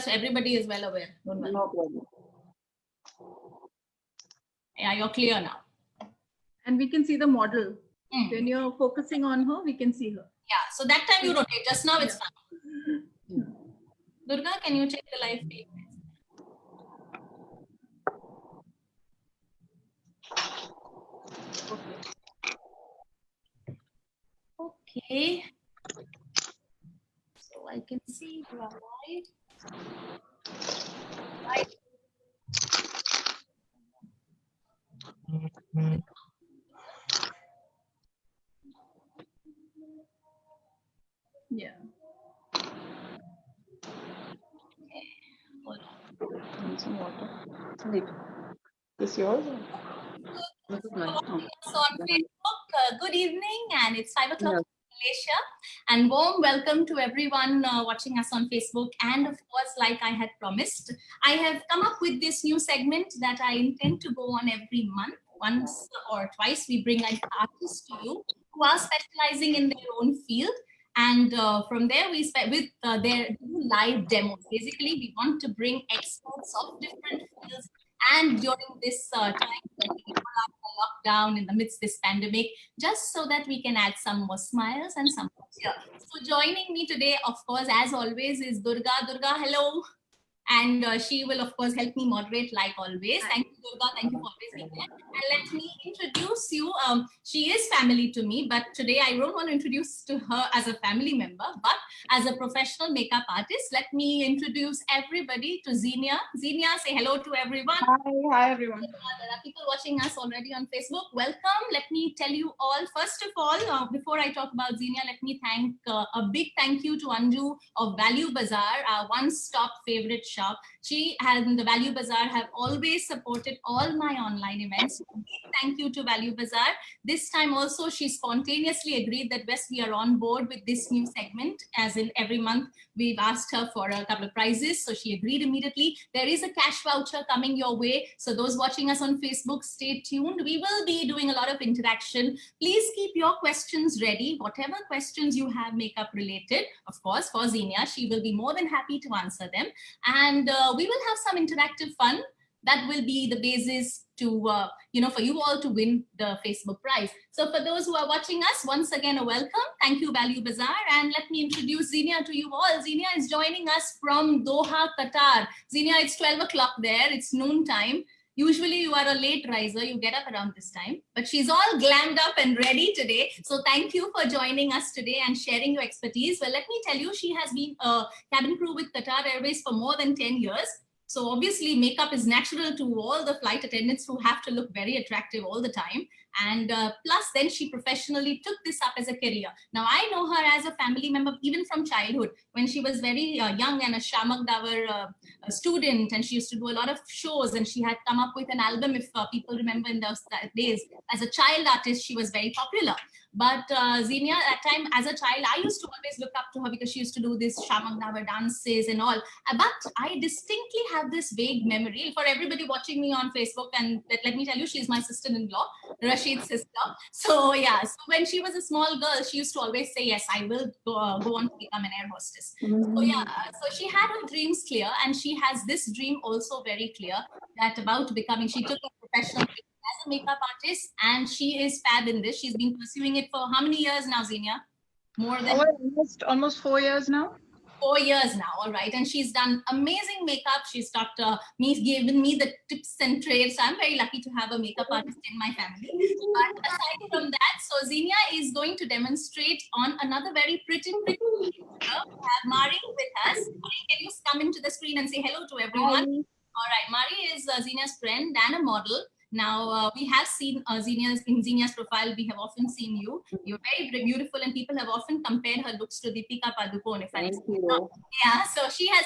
Everybody is well aware. Don't worry. No problem. Yeah, you're clear now. And we can see the model. When you're focusing on her, we can see her. Yeah, so that time you rotate. Just now it's fine. Durga, can you check the live feed? Okay. So I can see you are live. Yeah. Hold on. Need some water. Sandeep, this yours? This is mine. Oh. So on Facebook, good evening, and it's 5 o'clock Yeah. in Malaysia. And warm welcome to everyone watching us on Facebook. And of course, like I had promised, I have come up with this new segment that I intend to go on every month. Once or twice, we bring an artist to you who are specializing in their own field. And from there, we with their live demos. Basically, we want to bring experts of different fields. And during this time, when people are locked down in the midst of this pandemic, just so that we can add some more smiles and some more cheer. So joining me today, of course, as always, is Durga. Durga, hello. And she will, of course, help me moderate like always. Thank you, Durga. Thank you for always being there. And let me introduce you. She is family to me, but today I don't want to introduce to her as a family member, but as a professional makeup artist. Let me introduce everybody to Xenia. Xenia, say hello to everyone. Hi everyone. There are people watching us already on Facebook. Welcome. Let me tell you all, first of all, before I talk about Xenia, let me thank a big thank you to Anju of Value Bazaar, our one-stop favorite shop. She and the Value Bazaar have always supported all my online events. Thank you to Value Bazaar. This time also, she spontaneously agreed that yes, we are on board with this new segment. As in every month, we've asked her for a couple of prizes. So she agreed immediately. There is a cash voucher coming your way. So those watching us on Facebook, stay tuned. We will be doing a lot of interaction. Please keep your questions ready. Whatever questions you have makeup related, of course, for Xenia, she will be more than happy to answer them. And we will have some interactive fun. That will be the basis to, for you all to win the Facebook prize. So for those who are watching us, once again, a welcome. Thank you, Value Bazaar. And let me introduce Xenia to you all. Xenia is joining us from Doha, Qatar. Xenia, it's 12 o'clock there. It's noon time. Usually you are a late riser. You get up around this time. But she's all glammed up and ready today. So thank you for joining us today and sharing your expertise. Well, let me tell you, she has been a cabin crew with Qatar Airways for more than 10 years. So obviously makeup is natural to all the flight attendants who have to look very attractive all the time. And plus then she professionally took this up as a career. Now I know her as a family member, even from childhood, when she was very young and a Shamak Davar student, and she used to do a lot of shows, and she had come up with an album, if people remember in those days. As a child artist, she was very popular. But Xenia, at time as a child, I used to always look up to her because she used to do this Shamak Davar dances and all. But I distinctly have this vague memory for everybody watching me on Facebook. And let me tell you, she's my sister-in-law, Rashid's sister. So yeah, so when she was a small girl, she used to always say, yes, I will go on to become an air hostess. So yeah, so she had her dreams clear, and she has this dream also very clear that about becoming, she took a professional as a makeup artist, and she is fab in this. She's been pursuing it for how many years now, Xenia? More than almost 4 years now. 4 years now, all right. And she's done amazing makeup. She's taught given me the tips and trades. So I'm very lucky to have a makeup artist in my family. But aside from that, so Xenia is going to demonstrate on another very pretty picture. We have Mari with us. Mari, can you come into the screen and say hello to everyone? Hi. All right, Mari is Xenia's friend and a model. Now, we have seen in Xenia's profile, we have often seen you. You're very beautiful, and people have often compared her looks to Deepika Padukone. Thank you. Yeah, so she has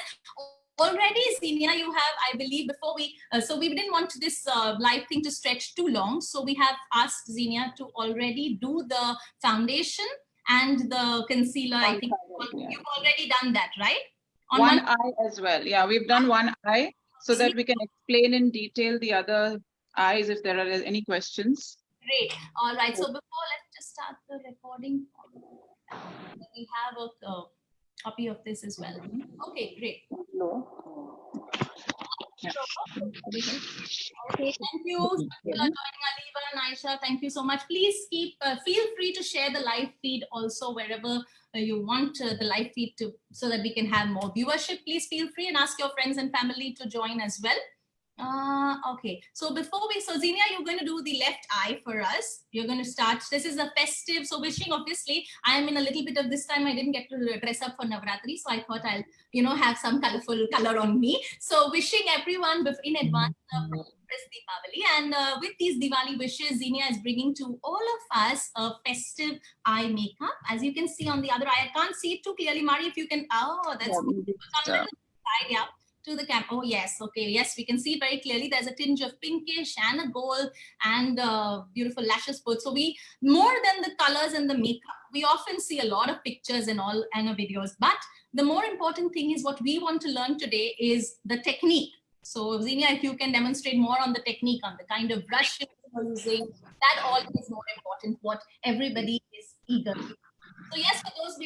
already, Xenia, you have, I believe, before we, so we didn't want this live thing to stretch too long. So we have asked Xenia to already do the foundation and the concealer. I think you've already done that, right? On one eye as well. Yeah, we've done one eye so that we can explain in detail the other eyes if there are any questions. Great. All right. So before, let's just start the recording. We have a copy of this as well. Okay, great. Yeah. Okay, thank you for joining, Aliba and Aisha. Thank you so much. Please feel free to share the live feed also wherever you want the live feed to, so that we can have more viewership. Please feel free and ask your friends and family to join as well. Okay, so Zinia, you're going to do the left eye for us. You're going to start. This is a festive, so wishing, obviously, I am in a little bit of this time. I didn't get to dress up for Navratri, so I thought I'll, have some colorful color on me. So wishing everyone in advance Deepavali. And with these Diwali wishes, Zinia is bringing to all of us a festive eye makeup. As you can see on the other eye, I can't see it too clearly. Mari, if you can, that's yeah. To the camera. Oh, yes. Okay. Yes, we can see very clearly. There's a tinge of pinkish and a gold and beautiful lashes put. So more than the colors and the makeup, we often see a lot of pictures and videos. But the more important thing is what we want to learn today is the technique. So Zinia, if you can demonstrate more on the technique, on the kind of brush you're using, that all is more important, what everybody is eager to. So yes, for those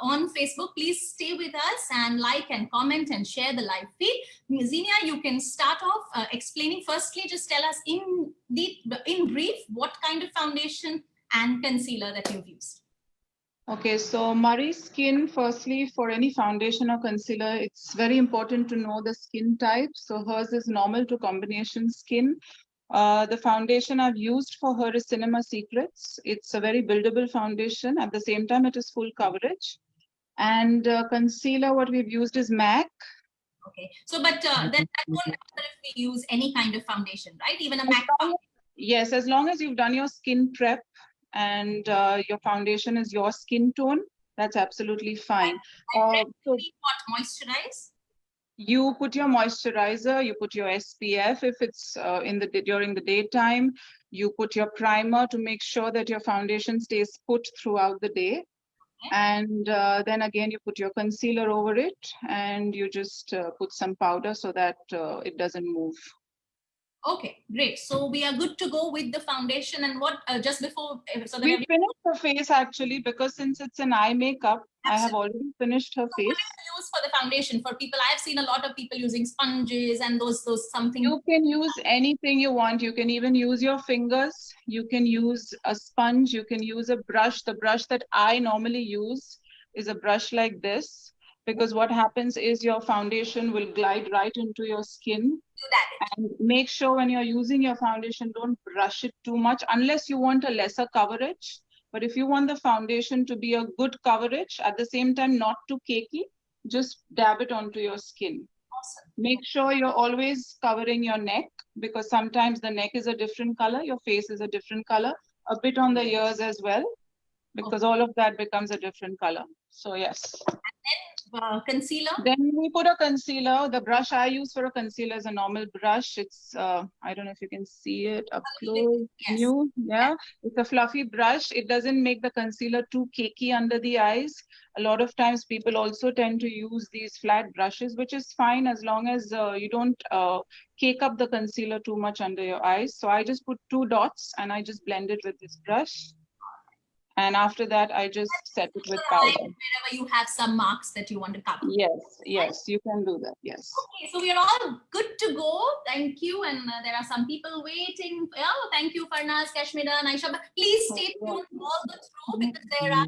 on Facebook, please stay with us and like and comment and share the live feed. Zinia, you can start off explaining. Firstly, just tell us in brief what kind of foundation and concealer that you've used. Okay, so Mari's skin, firstly, for any foundation or concealer, it's very important to know the skin type. So hers is normal to combination skin. The foundation I've used for her is Cinema Secrets. It's a very buildable foundation. At the same time, it is full coverage. And concealer, what we've used is MAC. Okay. So, but that won't matter if we use any kind of foundation, right? Even a MAC foundation. Yes, as long as you've done your skin prep and your foundation is your skin tone, that's absolutely fine. So what, moisturize? You put your moisturizer, you put your SPF if it's during the daytime. You put your primer to make sure that your foundation stays put throughout the day. Okay. And then again, you put your concealer over it and you just put some powder so that it doesn't move. Okay, great. So we are good to go with the foundation. And what just before, so we finished her face actually, because since it's an eye makeup, absolutely. I have already finished her face. What do you use for the foundation for people? I've seen a lot of people using sponges and those something. You can use anything you want. You can even use your fingers. You can use a sponge. You can use a brush. The brush that I normally use is a brush like this, because what happens is your foundation will glide right into your skin. And make sure when you're using your foundation, don't brush it too much unless you want a lesser coverage. But if you want the foundation to be a good coverage, at the same time not too cakey, just dab it onto your skin. Awesome. Make sure you're always covering your neck, because sometimes the neck is a different color, your face is a different color, a bit on the ears as well, because all of that becomes a different color. So yes. And then concealer? Then we put a concealer. The brush I use for a concealer is a normal brush. It's, I don't know if you can see it up close. Yes. Yeah. It's a fluffy brush. It doesn't make the concealer too cakey under the eyes. A lot of times people also tend to use these flat brushes, which is fine as long as you don't cake up the concealer too much under your eyes. So I just put 2 dots and I just blend it with this brush. And after that, I just set it with powder. Wherever you have some marks that you want to cover. Yes, you can do that, yes. Okay, so we are all good to go. Thank you. And there are some people waiting. Oh, thank you, Farnaz, Kashmira, and Aisha. But please stay tuned all the through, because there are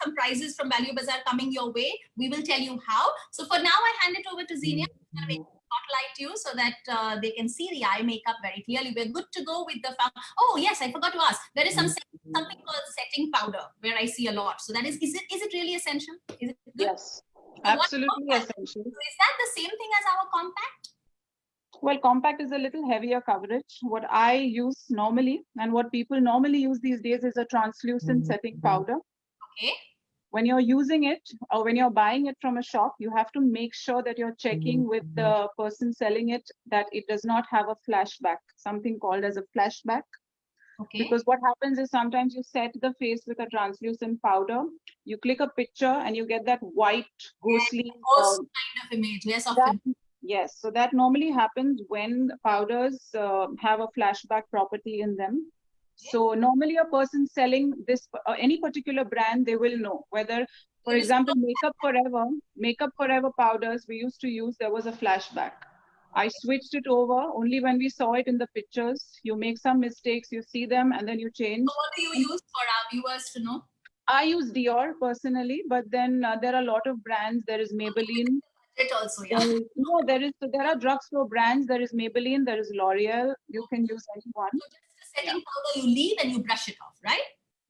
some prizes from Value Bazaar coming your way. We will tell you how. So for now, I hand it over to Zinia. Spotlight you so that they can see the eye makeup very clearly. We're good to go with the oh yes, I forgot to ask. There is something called setting powder where I see a lot. So that is it really essential? Is it good? Yes, absolutely essential. So is that the same thing as our compact? Well, compact is a little heavier coverage. What I use normally and what people normally use these days is a translucent setting powder. Okay. When you're using it or when you're buying it from a shop, you have to make sure that you're checking with the person selling it that it does not have a flashback, something called as a flashback. Okay. Because what happens is sometimes you set the face with a translucent powder, you click a picture and you get that white, ghostly kind of image. Yes, often. Yes, so that normally happens when powders have a flashback property in them. So normally a person selling this any particular brand, they will know whether For example, Makeup Forever powders we used to use, there was a flashback. I switched it over only when we saw it in the pictures. You make some mistakes, you see them, and then you change. So what do you use for our viewers to know? I use Dior personally, but then there are a lot of brands. There is Maybelline. It also, yeah. There are drugstore brands. There is Maybelline, there is L'Oreal. You can use any one. So just the setting powder you leave and you brush it off, right?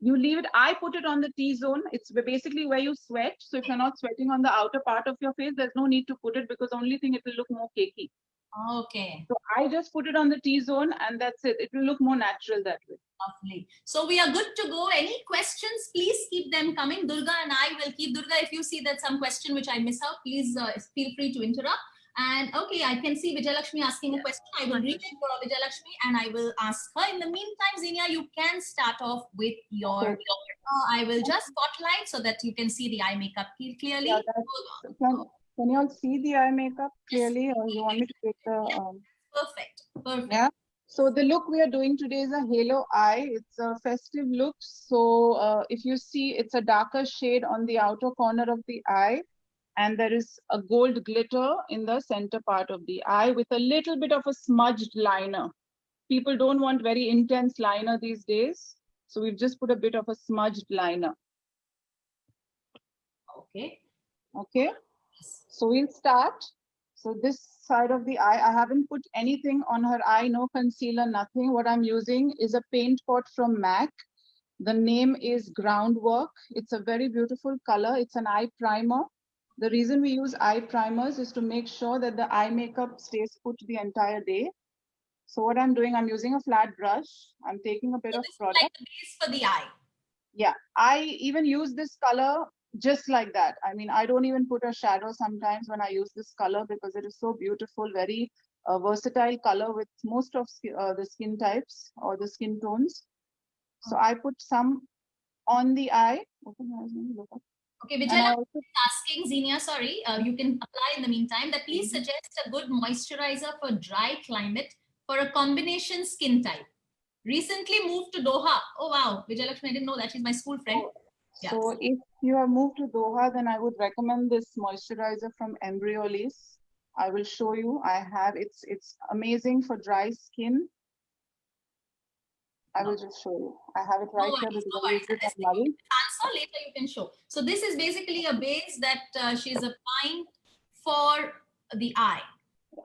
You leave it. I put it on the T-zone. It's basically where you sweat. So if you're not sweating on the outer part of your face, there's no need to put it because the only thing it will look more cakey. Okay. So I just put it on the T-zone and that's it. It will look more natural that way. Lovely. So we are good to go. Any questions? Please keep them coming. Durga and I will keep. Durga, if you see that some question which I miss out, please feel free to interrupt. And okay, I can see Vijayalakshmi asking a question. I will read it for Vijayalakshmi and I will ask her. In the meantime, Xenia, you can start off with your. I will just spotlight so that you can see the eye makeup clearly. Yeah, can you all see the eye makeup clearly, or you want me to take the? Perfect. Perfect. Yeah. So the look we are doing today is a halo eye. It's a festive look. So if you see, it's a darker shade on the outer corner of the eye. And there is a gold glitter in the center part of the eye with a little bit of a smudged liner. People don't want very intense liner these days. So we've just put a bit of a smudged liner. Okay. Okay. So we'll start. So this side of the eye, I haven't put anything on her eye, no concealer, nothing. What I'm using is a paint pot from MAC. The name is Groundwork. It's a very beautiful color. It's an eye primer. The reason we use eye primers is to make sure that the eye makeup stays put the entire day. So what I'm doing, I'm using a flat brush. I'm taking a bit of product. Like the base for the eye. Yeah, I even use this color just like that. I mean, I don't even put a shadow sometimes when I use this color because it is so beautiful, very versatile color with most of the skin types or the skin tones. So I put some on the eye. Open your eyes, look up. Okay, Vijay is asking Xenia, sorry, you can apply in the meantime, that please suggest a good moisturizer for dry climate for a combination skin type. Recently moved to Doha. Oh, wow. Vijayalakshmi, I didn't know that. She's my school friend. So if you have moved to Doha, then I would recommend this moisturizer from Embryolisse. I will show you. I have, it's amazing for dry skin. I will just show you. I have it right here because I used it at Murray. Answer later you can show. So this is basically a base that she's applying for the eye.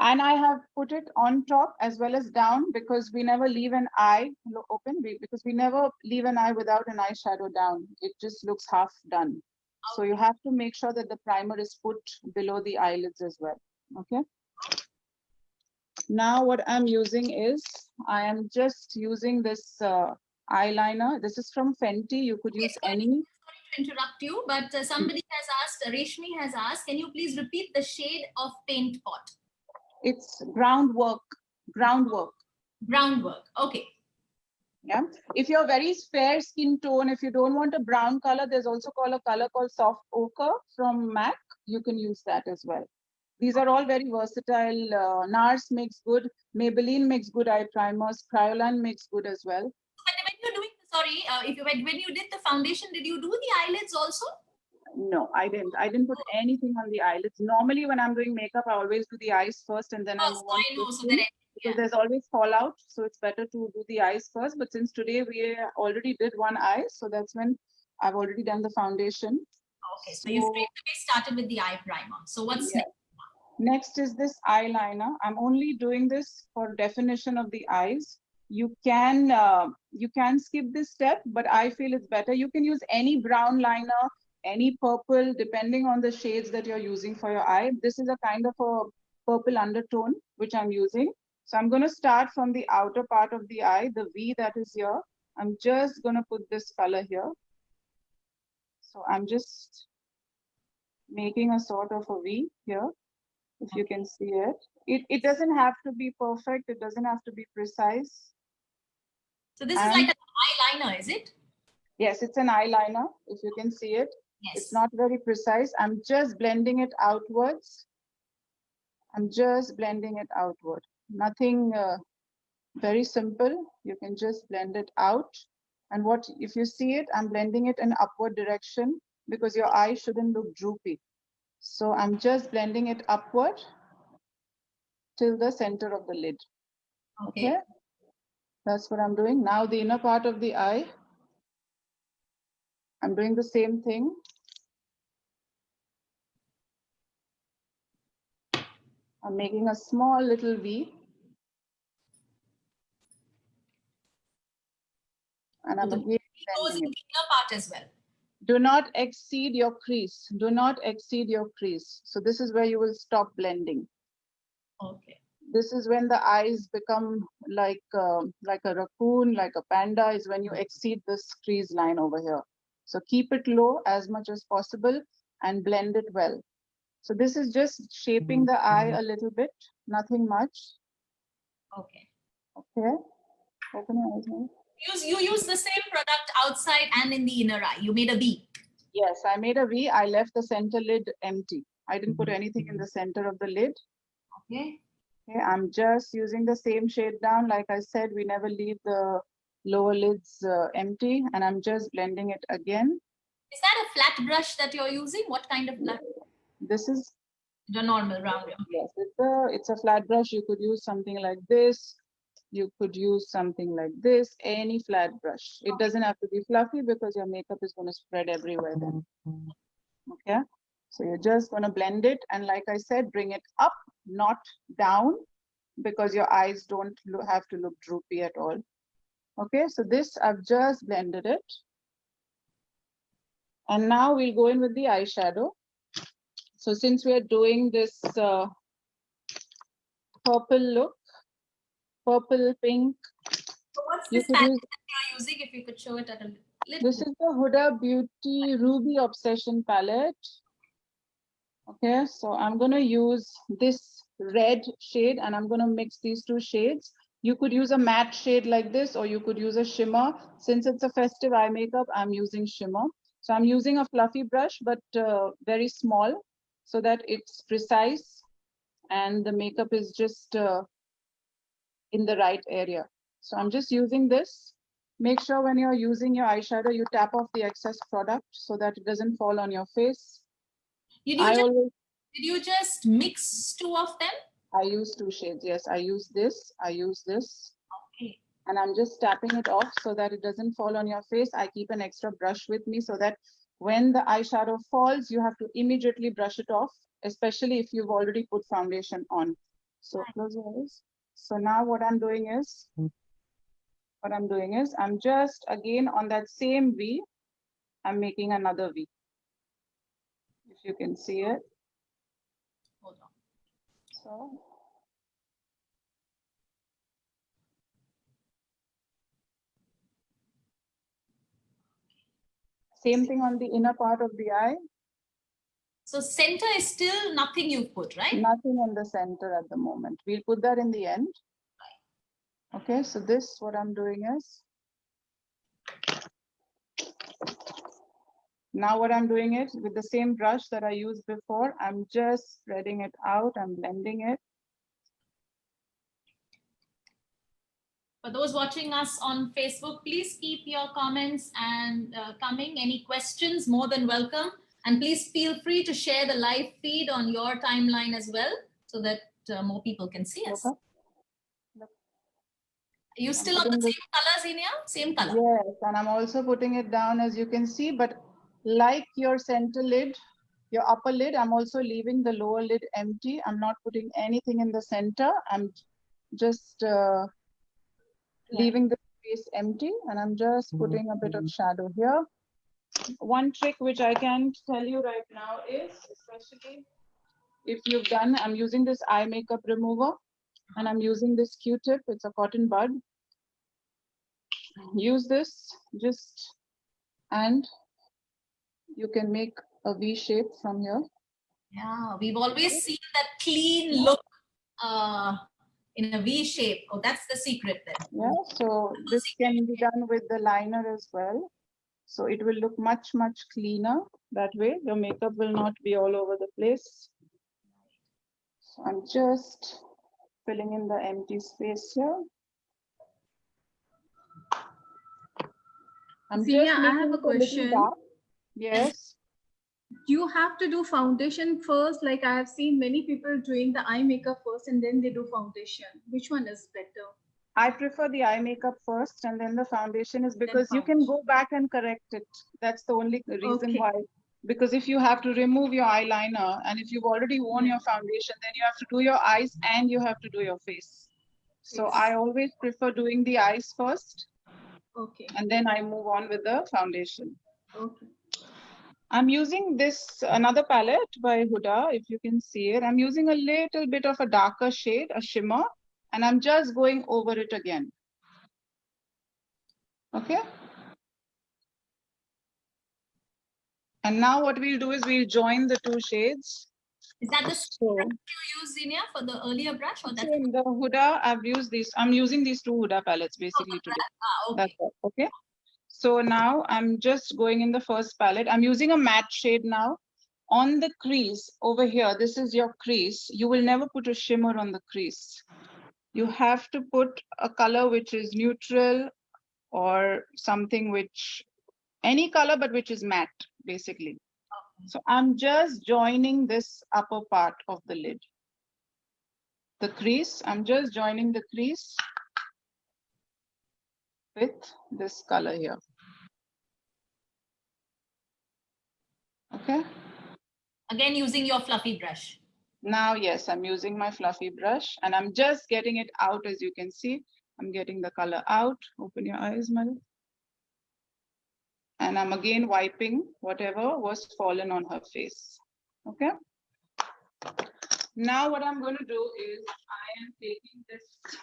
And I have put it on top as well as down because we never leave an eye open because we never leave an eye without an eyeshadow down. It just looks half done. So you have to make sure that the primer is put below the eyelids as well. Okay. Now what I'm using is, I am just using this eyeliner. This is from Fenty. You could use any. Sorry to interrupt you, but somebody has asked, Reshmi has asked, can you please repeat the shade of paint pot? It's Groundwork. Groundwork. Groundwork. Okay. Yeah. If you're very fair skin tone, if you don't want a brown color, there's also a color called Soft Ochre from MAC. You can use that as well. These are all very versatile. NARS makes good. Maybelline makes good eye primers. Kryolan makes good as well. But when you're doing, sorry, when you did the foundation, did you do the eyelids also? No, I didn't. I didn't put anything on the eyelids. Normally, when I'm doing makeup, I always do the eyes first and then I move on to the skin, because there's always fallout. So it's better to do the eyes first. But since today we already did one eye, so that's when I've already done the foundation. Okay, so you straight away started with the eye primer. So what's next? Next is this eyeliner. I'm only doing this for definition of the eyes. You can skip this step, but I feel it's better. You can use any brown liner, any purple, depending on the shades that you're using for your eye. This is a kind of a purple undertone, which I'm using. So I'm going to start from the outer part of the eye, the V that is here. I'm just going to put this color here. So I'm just making a sort of a V here, if you can see it. It doesn't have to be perfect. It doesn't have to be precise. So this is like an eyeliner, is it? Yes, it's an eyeliner, if you can see it. Yes. It's not very precise. I'm just blending it outwards. I'm just blending it outward. Nothing very simple. You can just blend it out. And what if you see it, I'm blending it in upward direction. because your eye shouldn't look droopy. So I'm just blending it upward till the center of the lid. Okay. That's what I'm doing. Now the inner part of the eye, I'm doing the same thing. I'm making a small little V. And I'm So the again goes in blending the it. inner part as well. Do not exceed your crease. Do not exceed your crease. So this is where you will stop blending. Okay. This is when the eyes become like a raccoon, like a panda, is when you exceed this crease line over here. So keep it low as much as possible and blend it well. So this is just shaping the eye a little bit, nothing much. Okay. Okay. Open your eyes now. You use the same product outside and in the inner eye. You made a V. Yes, I made a V. I left the center lid empty. I didn't put anything in the center of the lid. Okay. Okay, I'm just using the same shade down. Like I said, we never leave the lower lids empty, and I'm just blending it again. Is that a flat brush that you're using? What kind of brush? This is The normal round. yes, it's a flat brush. You could use something like this. You could use something like this, any flat brush. It doesn't have to be fluffy because your makeup is going to spread everywhere then. Okay, so you're just going to blend it. And like I said, bring it up, not down, because your eyes don't have to look droopy at all. Okay, so this I've just blended it. And now we'll go in with the eyeshadow. So since we're doing this purple look, purple, pink. So what's You this could palette use, that you're using? If you could show it at a little. this is the Huda Beauty Ruby Obsession palette. Okay, so I'm going to use this red shade and I'm going to mix these two shades. You could use a matte shade like this, or you could use a shimmer. Since it's a festive eye makeup, I'm using shimmer. So I'm using a fluffy brush, but very small, so that it's precise and the makeup is just in the right area. So I'm just using this. Make sure when you're using your eyeshadow, you tap off the excess product so that it doesn't fall on your face. Did you just mix two of them? I use two shades. Yes, I use this. I use this. Okay. And I'm just tapping it off so that it doesn't fall on your face. I keep an extra brush with me so that when the eyeshadow falls, you have to immediately brush it off, especially if you've already put foundation on. So close your eyes. So now what I'm doing is, I'm just again on that same V, I'm making another V. If you can see it. Hold on. So. Same thing on the inner part of the eye. So center is still nothing you've put, right? Nothing in the center at the moment. We'll put that in the end. Okay, so this, what I'm doing is, now what I'm doing is with the same brush that I used before, I'm just spreading it out, I'm blending it. For those watching us on Facebook, please keep your comments and coming. Any questions, more than welcome. And please feel free to share the live feed on your timeline as well, so that more people can see us. Okay. Are you still on the same color, Zenia? Same color? Yes, and I'm also putting it down, as you can see, but like your center lid, your upper lid, I'm also leaving the lower lid empty. I'm not putting anything in the center. I'm just leaving the space empty, and I'm just putting a bit of shadow here. One trick which I can tell you right now is, especially if you've done, I'm using this eye makeup remover and I'm using this Q-tip. It's a cotton bud. Use this just, and you can make a V shape from here. Yeah, we've always seen that clean look in a V shape. Oh, that's the secret then. Yeah, so this can be done with the liner as well. So it will look much, much cleaner that way. Your makeup will not be all over the place. So I'm just filling in the empty space here. Zenia, I have a question. Yes. you have to do foundation first? Like I have seen many people doing the eye makeup first and then they do foundation. Which one is better? I prefer the eye makeup first and then the foundation, is because you can go back and correct it. That's the only reason Okay. why. Because if you have to remove your eyeliner and if you've already worn your foundation, then you have to do your eyes and you have to do your face. So Yes. I always prefer doing the eyes first Okay. and then I move on with the foundation. Okay. I'm using this another palette by Huda, if you can see it. I'm using a little bit of a darker shade, a shimmer, and I'm just going over it again. Okay. And now what we'll do is we'll join the two shades. Is that the So brush you use, Xenia, for the earlier brush, or that's in the Huda, I've used this. I'm using these two Huda palettes basically today. okay. That's all. Okay. So now I'm just going in the first palette. I'm using a matte shade now. On the crease over here, this is your crease. You will never put a shimmer on the crease. You have to put a color which is neutral or something which, any color but which is matte basically. So I'm just joining this upper part of the lid. The crease, I'm just joining the crease with this color here. Okay. Again, using your fluffy brush. Now, yes, I'm using my fluffy brush and I'm just getting it out. As you can see, I'm getting the color out. Open your eyes, Mother. And I'm again wiping whatever was fallen on her face. Okay. Now what I'm going to do is I am taking this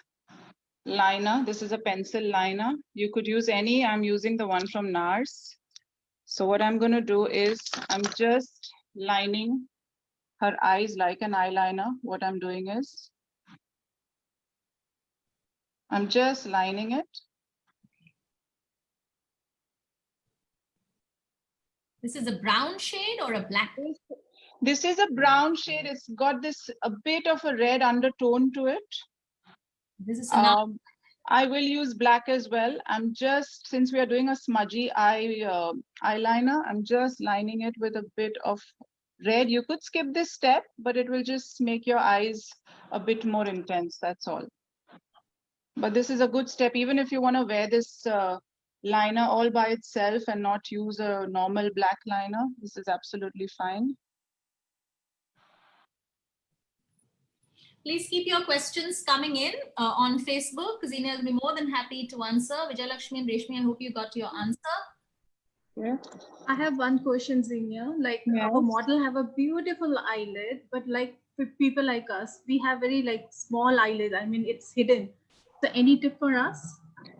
liner. This is a pencil liner. You could use any. I'm using the one from NARS. So what I'm going to do is I'm just lining her eyes like an eyeliner. What I'm doing is I'm just lining it. This is a brown shade or a black? This is a brown shade. It's got this a bit of a red undertone to it. This is enough. I will use black as well. I'm just, since we are doing a smudgy eyeliner, I'm just lining it with a bit of red. You could skip this step, but it will just make your eyes a bit more intense. That's all. But this is a good step, even if you want to wear this liner all by itself and not use a normal black liner. This is absolutely fine. Please keep your questions coming in on Facebook. Xenia will be more than happy to answer. Vijayalakshmi and Reshmi, I hope you got your answer. Yeah. I have one question, Xenia. Like our model have a beautiful eyelid, but like for people like us, we have very like small eyelid. I mean, it's hidden. So any tip for us?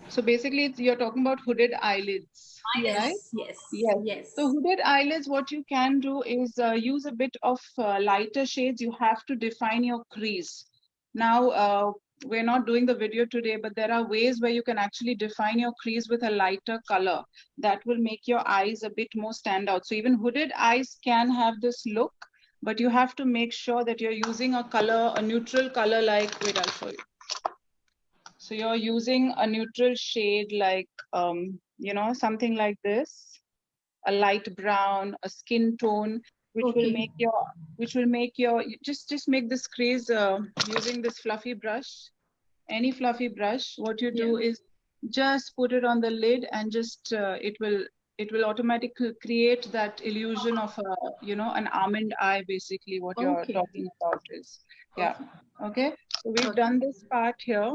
So basically, you're talking about hooded eyelids, right? Yes. So hooded eyelids, what you can do is use a bit of lighter shades. You have to define your crease. Now, we're not doing the video today, but there are ways where you can actually define your crease with a lighter color. That will make your eyes a bit more stand out. So even hooded eyes can have this look, but you have to make sure that you're using a color, a neutral color like, wait, I'll show you. So you're using a neutral shade like, you know, something like this, a light brown, a skin tone, which will make your, just make this crease using this fluffy brush, any fluffy brush. What you do is just put it on the lid and just, it will automatically create that illusion of a, you know, an almond eye, basically what you're talking about is. Yeah. Okay. So we've done this part here.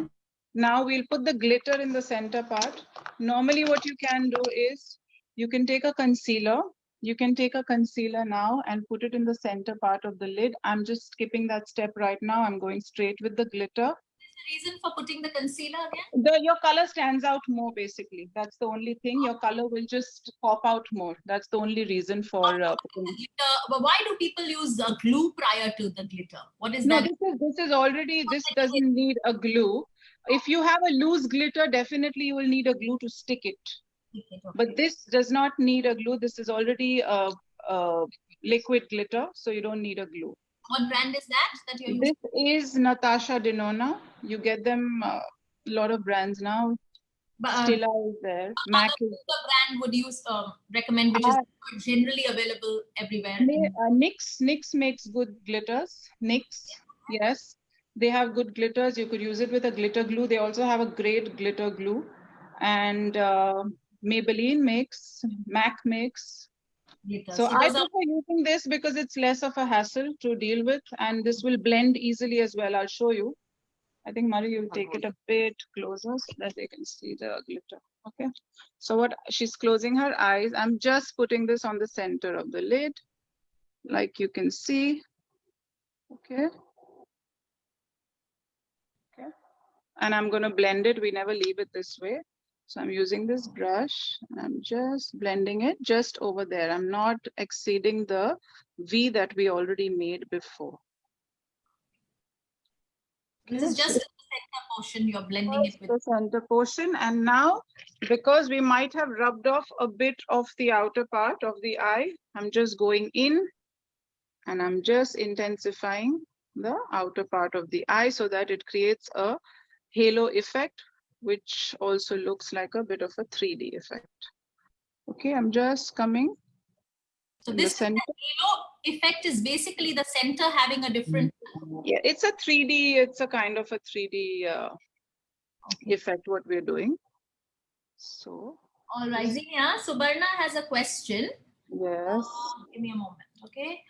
Now we'll put the glitter in the center part. Normally what you can do is you can take a concealer. You can take a concealer now and put it in the center part of the lid. I'm just skipping that step right now. I'm going straight with the glitter. The reason for putting the concealer again? Your color stands out more, basically. That's the only thing. Your color will just pop out more. That's the only reason for putting. But why do people use glue prior to the glitter? What is no, that? This is already, this doesn't need a glue. If you have a loose glitter, definitely you will need a glue to stick it. Okay. But this does not need a glue. This is already a liquid glitter, so you don't need a glue. What brand is that you're using? This is Natasha Denona. You get them a lot of brands now. Stila is there. MAC is the brand would you recommend, which is generally available everywhere? NYX makes good glitters. NYX, yes. They have good glitters. You could use it with a glitter glue. They also have a great glitter glue. And Maybelline makes, MAC makes. Glitter. So I prefer using this because it's less of a hassle to deal with, and this will blend easily as well. I'll show you. I think Mari, you'll take it a bit closer so that they can see the glitter. Okay. So what she's closing her eyes. I'm just putting this on the center of the lid, like you can see. Okay. Okay. And I'm going to blend it. We never leave it this way. So I'm using this brush and I'm just blending it just over there. I'm not exceeding the V that we already made before. This is just the center portion, you're blending it with. The center portion. And now, because we might have rubbed off a bit of the outer part of the eye, I'm just going in and I'm just intensifying the outer part of the eye so that it creates a halo effect, which also looks like a bit of a 3D effect. Okay, I'm just coming. So this halo effect is basically the center having a different. Yeah, it's a 3D, it's a kind of a 3D effect what we're doing. So. All right, Zinia, Subarna has a question. Yes. Give me a moment, okay?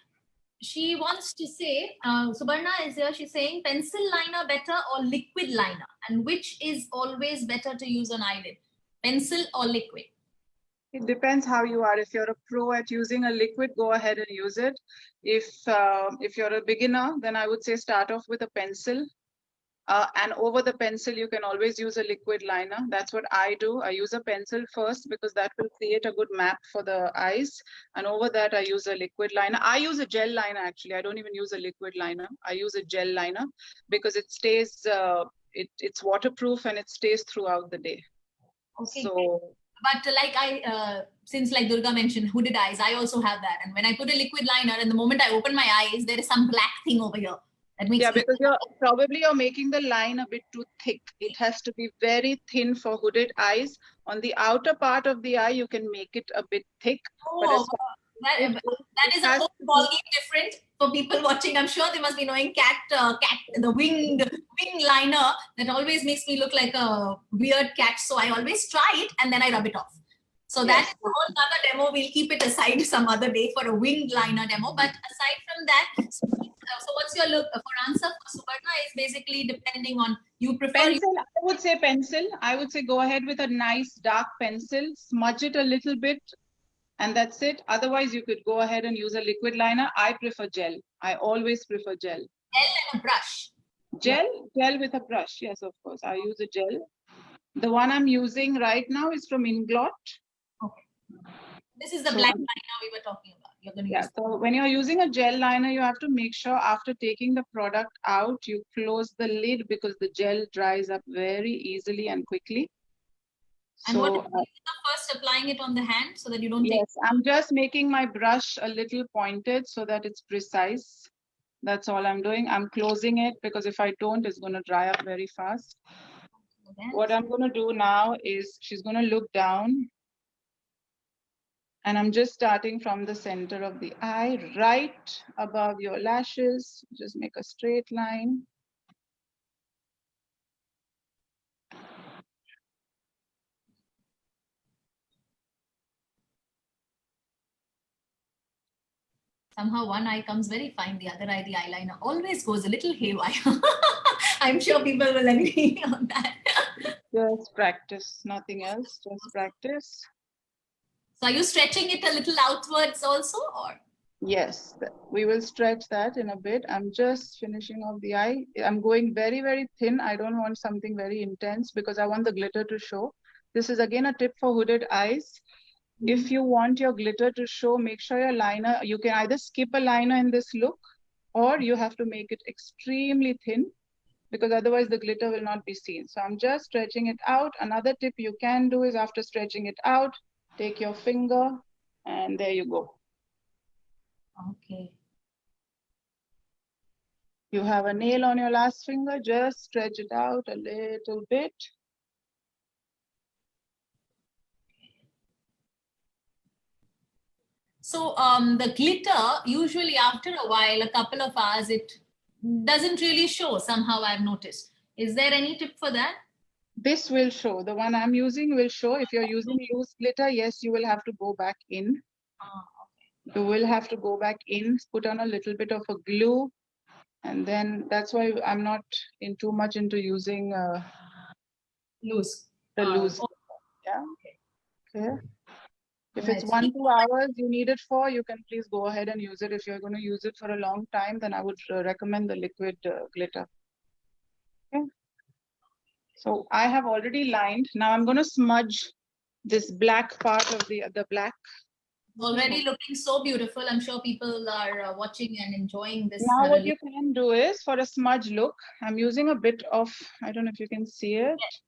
She wants to say, Subarna is here, she's saying pencil liner better or liquid liner? And which is always better to use on eyelid? Pencil or liquid? It depends how you are. If you're a pro at using a liquid, go ahead and use it. If you're a beginner, then I would say start off with a pencil. And over the pencil, you can always use a liquid liner. That's what I do. I use a pencil first because that will create a good map for the eyes. And over that, I use a liquid liner. I use a gel liner, actually. I don't even use a liquid liner. I use a gel liner because it stays, it's waterproof and it stays throughout the day. Okay. So, but like since like Durga mentioned, hooded eyes, I also have that. And when I put a liquid liner, and the moment I open my eyes, there is some black thing over here. That makes because you're making the line a bit too thick. It has to be very thin for hooded eyes. On the outer part of the eye, you can make it a bit thick. Oh, that is a whole ballgame different for people watching. I'm sure they must be knowing the wing liner that always makes me look like a weird cat. So I always try it and then I rub it off. So that is a whole other demo. We'll keep it aside some other day for a winged liner demo. But aside from that, so what's your look for answer for Subarna is basically depending on you prefer. Pencil, I would say pencil. I would say go ahead with a nice dark pencil, smudge it a little bit, and that's it. Otherwise, you could go ahead and use a liquid liner. I prefer gel. I always prefer gel. Gel and a brush. Gel with a brush. Yes, of course. I use a gel. The one I'm using right now is from Inglot. Okay. This is the black liner we were talking about. You're going to use. So when you're using a gel liner, you have to make sure after taking the product out, you close the lid because the gel dries up very easily and quickly. And what is first applying it on the hand so that you don't take. Yes, I'm just making my brush a little pointed so that it's precise. That's all I'm doing. I'm closing it because if I don't, it's going to dry up very fast. Okay. What I'm going to do now is she's going to look down. And I'm just starting from the center of the eye, right above your lashes. Just make a straight line. Somehow one eye comes very fine, the other eye, the eyeliner always goes a little haywire. I'm sure people will agree on that. Just practice, nothing else, just practice. So are you stretching it a little outwards also, or? Yes, we will stretch that in a bit. I'm just finishing off the eye. I'm going very, very thin. I don't want something very intense because I want the glitter to show. This is again a tip for hooded eyes. If you want your glitter to show, make sure your liner, you can either skip a liner in this look or you have to make it extremely thin because otherwise the glitter will not be seen. So I'm just stretching it out. Another tip you can do is after stretching it out, take your finger and there you go. Okay. You have a nail on your last finger, just stretch it out a little bit. So the glitter, usually after a while, a couple of hours, it doesn't really show somehow, I've noticed. Is there any tip for that? This will show. The one I'm using will show. If you're using loose glitter, yes, you will have to go back in. You will have to go back in, put on a little bit of a glue. And then that's why I'm not too much into using Loose. the loose. Oh, Yeah. Okay. If right. it's 1-2 hours you need it for, you can please go ahead and use it. If you're going to use it for a long time, then I would recommend the liquid glitter. Okay. So I have already lined. Now I'm going to smudge this black part of the black. Already looking so beautiful. I'm sure people are watching and enjoying this. Now what you can do is, for a smudge look, I'm using a bit of, I don't know if you can see it. Yes,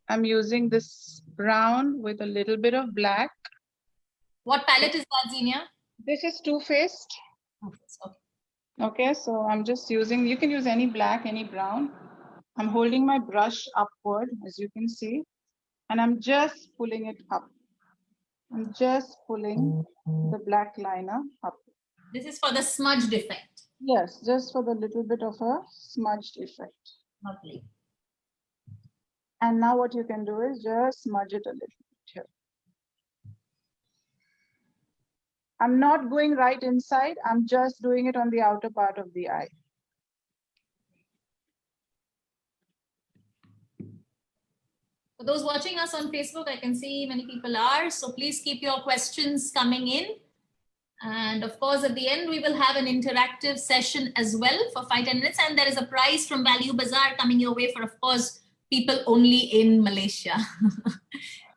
I'm using this brown with a little bit of black. What palette is that, Xenia? This is Too Faced. Okay. Okay, so I'm just using, you can use any black, any brown. I'm holding my brush upward, as you can see, and I'm just pulling it up. I'm just pulling the black liner up. This is for the smudged effect. Yes, just for the little bit of a smudged effect. Lovely. And now what you can do is just smudge it a little bit here. I'm not going right inside. I'm just doing it on the outer part of the eye. For those watching us on Facebook, I can see many people are. So please keep your questions coming in. And of course, at the end, we will have an interactive session as well for 5-10 minutes. And there is a prize from Value Bazaar coming your way for, of course, people only in Malaysia.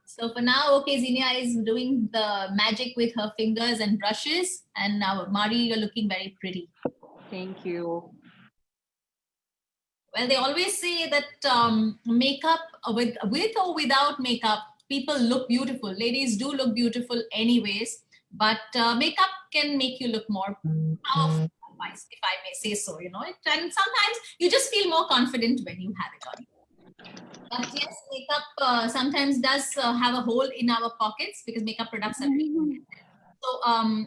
So for now, okay, Xenia is doing the magic with her fingers and brushes. And now, Mari, you're looking very pretty. Thank you. Well, they always say that makeup, with or without makeup, people look beautiful. Ladies do look beautiful anyways, but makeup can make you look more powerful, if I may say so, you know. And sometimes you just feel more confident when you have it on. But yes, makeup sometimes does have a hole in our pockets because makeup products are really good. So,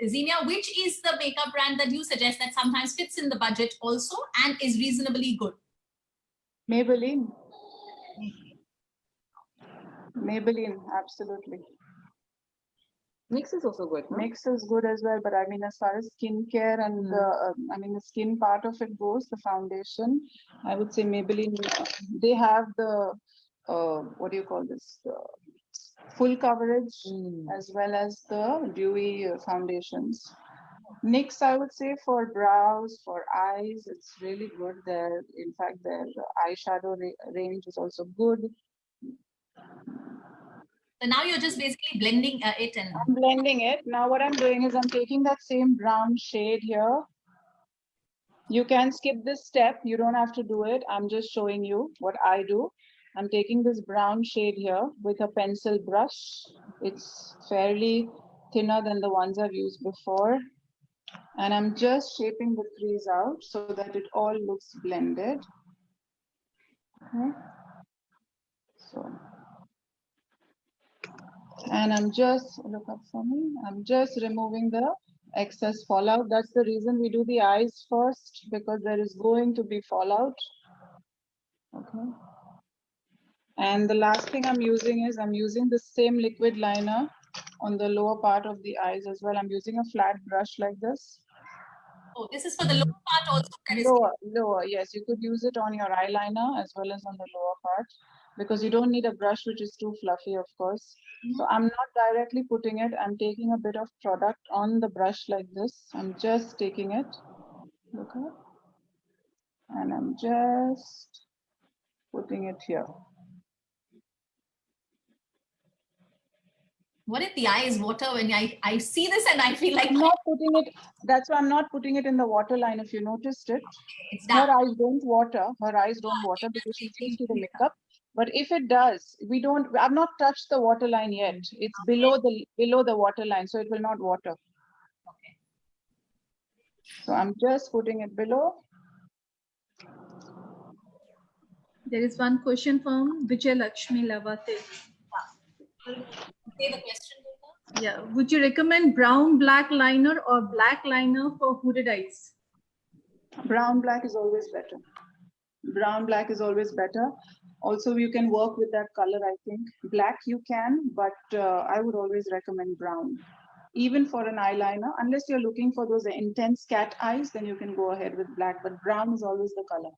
Xenia, which is the makeup brand that you suggest that sometimes fits in the budget also and is reasonably good? Maybelline. Maybelline, absolutely. NYX is also good. No? NYX is good as well, but I mean, as far as skincare and the skin part of it goes, the foundation, I would say Maybelline. They have the what do you call this? Full coverage as well as the dewy foundations. NYX, I would say, for brows, for eyes, it's really good. In fact, their eyeshadow range is also good. So now you're just basically blending it and... I'm blending it. Now what I'm doing is I'm taking that same brown shade here. You can skip this step. You don't have to do it. I'm just showing you what I do. I'm taking this brown shade here with a pencil brush. It's fairly thinner than the ones I've used before. And I'm just shaping the crease out so that it all looks blended. Okay. So, and I'm just, look up for me, I'm just removing the excess fallout. That's the reason we do the eyes first, because there is going to be fallout. Okay. And the last thing I'm using is I'm using the same liquid liner on the lower part of the eyes as well. I'm using a flat brush like this. Oh, this is for the lower part also. Lower, yes. You could use it on your eyeliner as well as on the lower part, because you don't need a brush which is too fluffy, of course. So I'm not directly putting it. I'm taking a bit of product on the brush like this. I'm just taking it. Look at it. And I'm just putting it here. What if the eyes water when I see this and I feel like... I'm not putting it, that's why I'm not putting it in the waterline, if you noticed it. It's Her eyes don't water. Her eyes don't water because she's used to the makeup. But if it does, I've not touched the waterline yet. It's below the waterline, so it will not water. Okay. So I'm just putting it below. There is one question from Vijay Lakshmi Lavate. Say the question, Yeah. Would you recommend brown black liner or black liner for hooded eyes? Brown black is always better. Brown black is always better. Also, you can work with that color, I think. Black you can, but I would always recommend brown. Even for an eyeliner, unless you're looking for those intense cat eyes, then you can go ahead with black, but brown is always the color.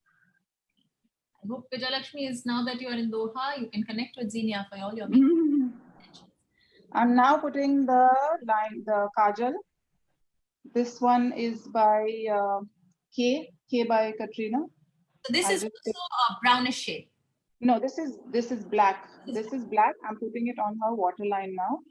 I hope Vijayalakshmi is, now that you are in Doha, you can connect with Xenia for all your I'm now putting the kajal. This one is by K by Katrina. So this is also a brownish shade. No, this is black. This is black. I'm putting it on her waterline now.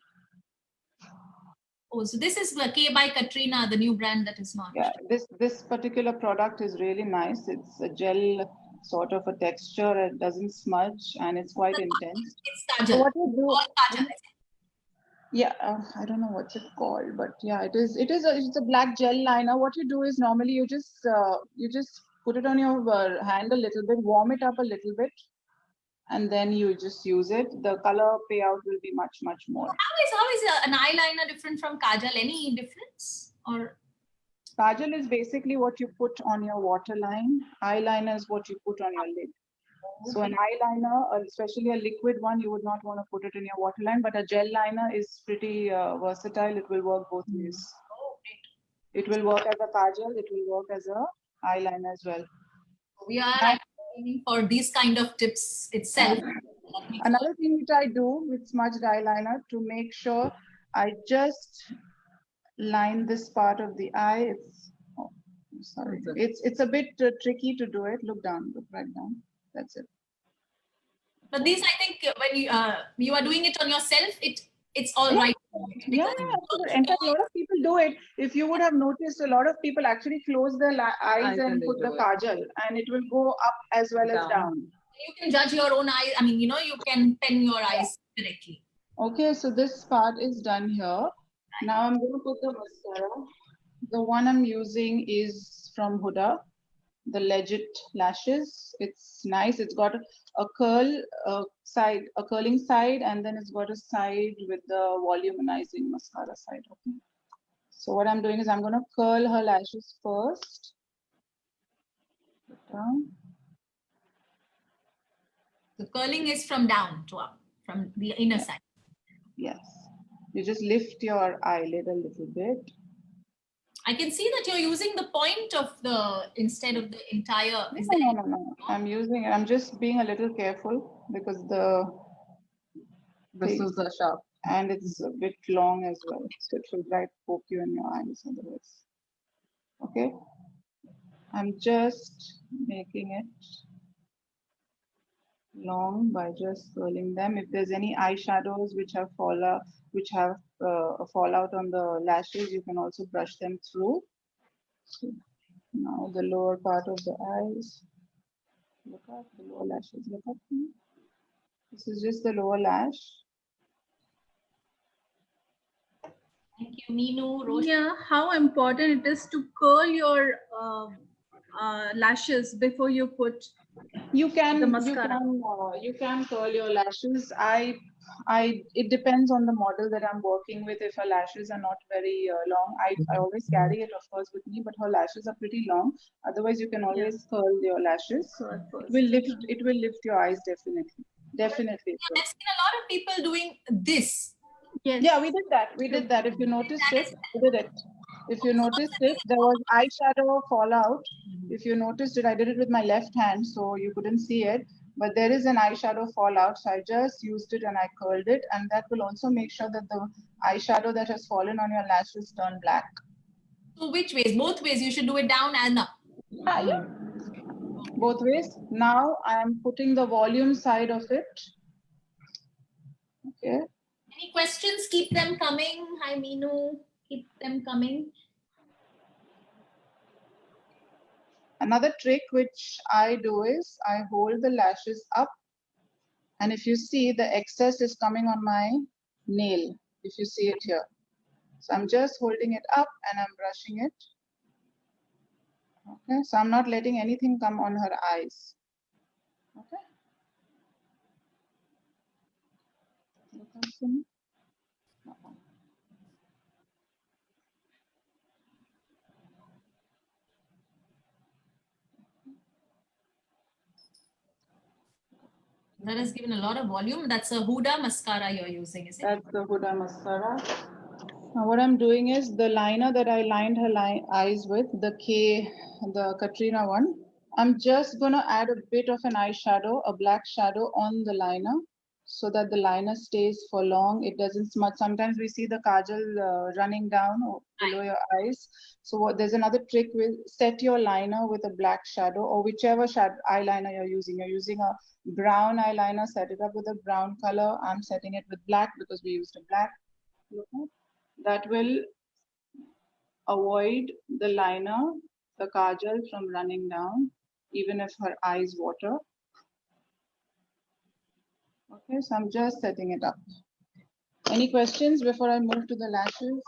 Oh, so this is the K by Katrina, the new brand that is launched. Yeah, this particular product is really nice. It's a gel sort of a texture. It doesn't smudge and it's quite intense. It's kajal. So what you do? All kajal. Yeah, I don't know what's it called, but yeah, it's a black gel liner. What you do is normally you just put it on your hand a little bit, warm it up a little bit, and then you just use it. The color payout will be much more. How is an eyeliner different from kajal? Any difference? Or kajal is basically what you put on your waterline. Eyeliner is what you put on your lid. So an eyeliner, especially a liquid one, you would not want to put it in your waterline, but a gel liner is pretty versatile. It will work both ways. It will work as a kajal. It will work as a eyeliner as well. We are aiming for these kind of tips itself. Another thing which I do with smudged eyeliner to make sure I just line this part of the eye. It's a bit tricky to do it. Look down, look right down. That's it. But these, I think, when you are doing it on yourself, it's all right. Yeah, in fact, a lot of people do it. If you would have noticed, a lot of people actually close their eyes and put the kajal, and it will go up as well as down. You can judge your own eyes. I mean, you can pen your eyes directly. Okay, so this part is done here. Now I'm going to put the mascara. The one I'm using is from Huda, the Legit Lashes. It's nice. It's got a curling side, and then it's got a side with the volumizing mascara side. Okay. So what I'm doing is I'm going to curl her lashes first. Down. The curling is from down to up, from the inner side. Yes. You just lift your eyelid a little bit. I can see that you're using the point of instead of the entire. No. I'm just being a little careful because this is the sharp and it's a bit long as well. So it will poke you in your eyes otherwise. Okay. I'm just making it long by just curling them. If there's any eyeshadows which have fallout on the lashes, you can also brush them through. So now the lower part of the eyes. Look up the lower lashes. Look up. This is just the lower lash. Thank you, Meenu. Yeah, how important it is to curl your lashes before you put the mascara. You can curl your lashes. It depends on the model that I'm working with. If her lashes are not very long, I always carry it, of course, with me. But her lashes are pretty long. Otherwise, you can always curl your lashes. It will lift your eyes definitely. Definitely. Yeah, I've seen a lot of people doing this. Yes. Yeah, we did that. If you noticed it, we did it. If you noticed it, there was eyeshadow fallout. If you noticed it, I did it with my left hand, so you couldn't see it. But there is an eyeshadow fallout, so I just used it and I curled it, and that will also make sure that the eyeshadow that has fallen on your lashes turn black. So which ways? Both ways. You should do it down and up. Yeah. Both ways. Now I am putting the volume side of it. Okay. Any questions? Keep them coming. Hi, Meenu. Keep them coming. Another trick which I do is I hold the lashes up, and if you see, the excess is coming on my nail, if you see it here. So I'm just holding it up and I'm brushing it. Okay, so I'm not letting anything come on her eyes. Okay. That has given a lot of volume. That's a Huda mascara you're using, is it? That's the Huda mascara. Now what I'm doing is the liner that I lined her eyes with, the Katrina one, I'm just gonna add a bit of an eyeshadow, a black shadow on the liner so that the liner stays for long. It doesn't smudge. Sometimes we see the kajal running down below your eyes. So there's another trick with set your liner with a black shadow or whichever eyeliner you're using. You're using a brown eyeliner, set it up with a brown color. I'm setting it with black because we used a black. That will avoid the liner, the kajal from running down, even if her eyes water. Okay, so I'm just setting it up. Any questions before I move to the lashes?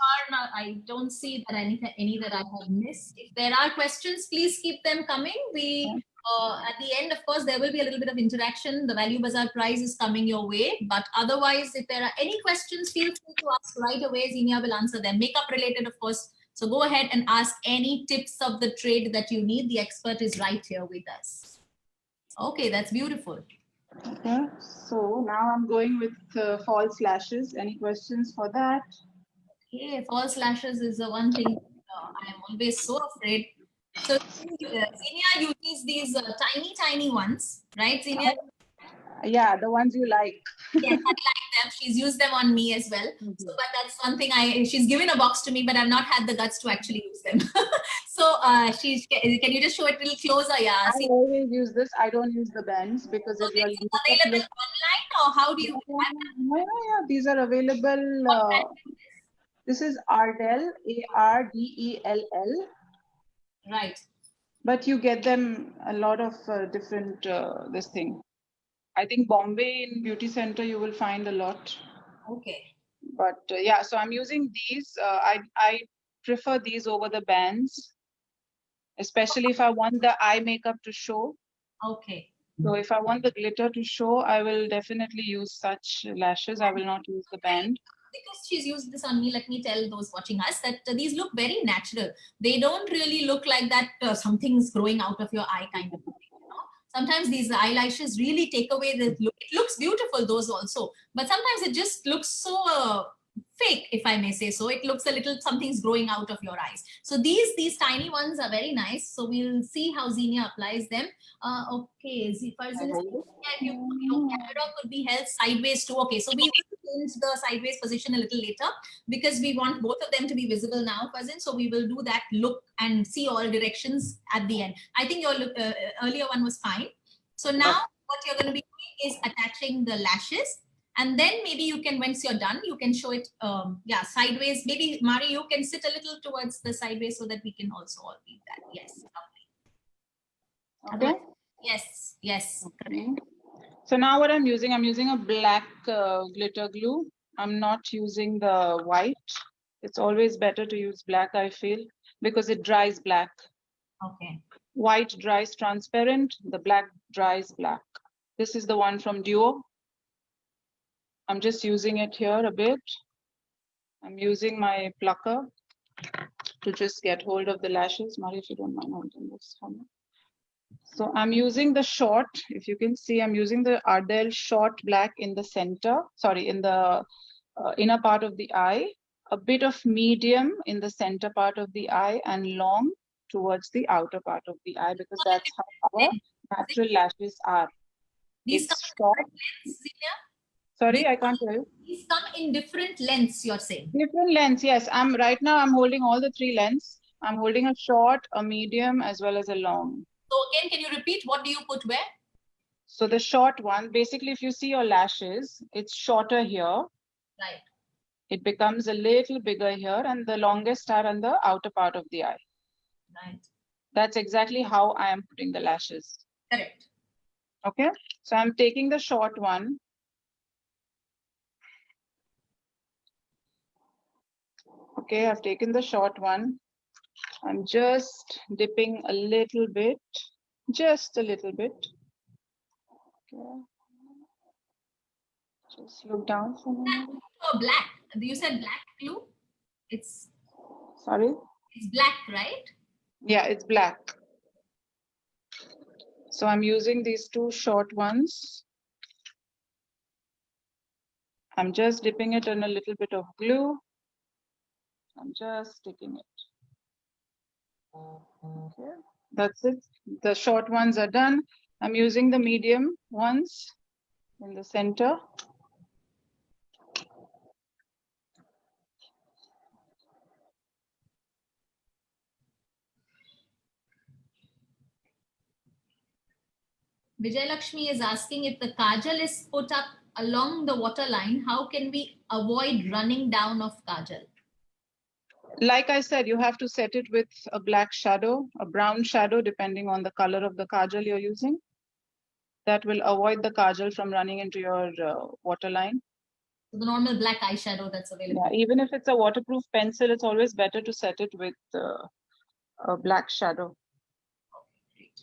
I don't see that any that I have missed. If there are questions, please keep them coming. At the end, of course, there will be a little bit of interaction. The Value Bazaar prize is coming your way. But otherwise, if there are any questions, feel free to ask right away. Zenia will answer them. Makeup related, of course. So go ahead and ask any tips of the trade that you need. The expert is right here with us. Okay, that's beautiful. Okay, so now I'm going with false lashes. Any questions for that? Okay, false lashes is the one thing I am always so afraid. So Zenia uses these tiny ones, right, Zenia? Yeah, the ones you like. Yes, I like them. She's used them on me as well. So, but that's one thing she's given a box to me, but I've not had the guts to actually use them. So can you just show it a little closer? Yeah. I always use this. I don't use the bands because So if you're available online or how do you? Yeah, these are available. This is Ardell, Ardell. Right. But you get them a lot of different this thing. I think Bombay in beauty center you will find a lot. Okay. But yeah, so I'm using these. I prefer these over the bands, especially if I want the eye makeup to show. Okay. So if I want the glitter to show, I will definitely use such lashes. I will not use the band. Because she's used this on me, let me tell those watching us that these look very natural. They don't really look like that something's growing out of your eye kind of thing. You know? Sometimes these eyelashes really take away the look. It looks beautiful, those also. But sometimes it just looks so fake, if I may say so. It looks a little something's growing out of your eyes. So these tiny ones are very nice. So we'll see how Zenia applies them. Okay, your camera could be held sideways too. Okay, so we will change the sideways position a little later because we want both of them to be visible now, Fazin. So we will do that look and see all directions at the end. I think your earlier one was fine. So now what you're going to be doing is attaching the lashes. And then maybe you can, once you're done, you can show it, sideways. Maybe, Mari, you can sit a little towards the sideways so that we can also all read that. Yes, lovely. Okay. Yes. Okay. So now what I'm using a black glitter glue. I'm not using the white. It's always better to use black, I feel, because it dries black. Okay. White dries transparent, the black dries black. This is the one from Duo. I'm just using it here a bit. I'm using my plucker to just get hold of the lashes. Mari, if you don't mind holding this for me. So I'm using the short, if you can see, I'm using the Ardell short black in the center, in the inner part of the eye, a bit of medium in the center part of the eye and long towards the outer part of the eye because that's how our natural lashes are. These It's short. Sorry, I can't tell. These come in different lengths, you're saying? Different lengths, yes. Right now I'm holding all the three lengths. I'm holding a short, a medium, as well as a long. So again, can you repeat? What do you put where? So the short one, basically, if you see your lashes, it's shorter here. Right. It becomes a little bigger here, and the longest are on the outer part of the eye. Right. That's exactly how I am putting the lashes. Correct. Okay. So I'm taking the short one. Okay, I've taken the short one. I'm just dipping a little bit, just a little bit. Okay. Just look down for a minute. Oh, black. You said black glue? It's. Sorry? It's black, right? Yeah, it's black. So I'm using these two short ones. I'm just dipping it in a little bit of glue. I'm just sticking it. Okay, that's it. The short ones are done. I'm using the medium ones in the center. Vijay Lakshmi is asking, if the kajal is put up along the waterline, how can we avoid running down of kajal? Like I said, you have to set it with a black shadow, a brown shadow, depending on the color of the kajal you're using. That will avoid the kajal from running into your waterline. So the normal black eyeshadow that's available. Yeah, even if it's a waterproof pencil, it's always better to set it with a black shadow. Great.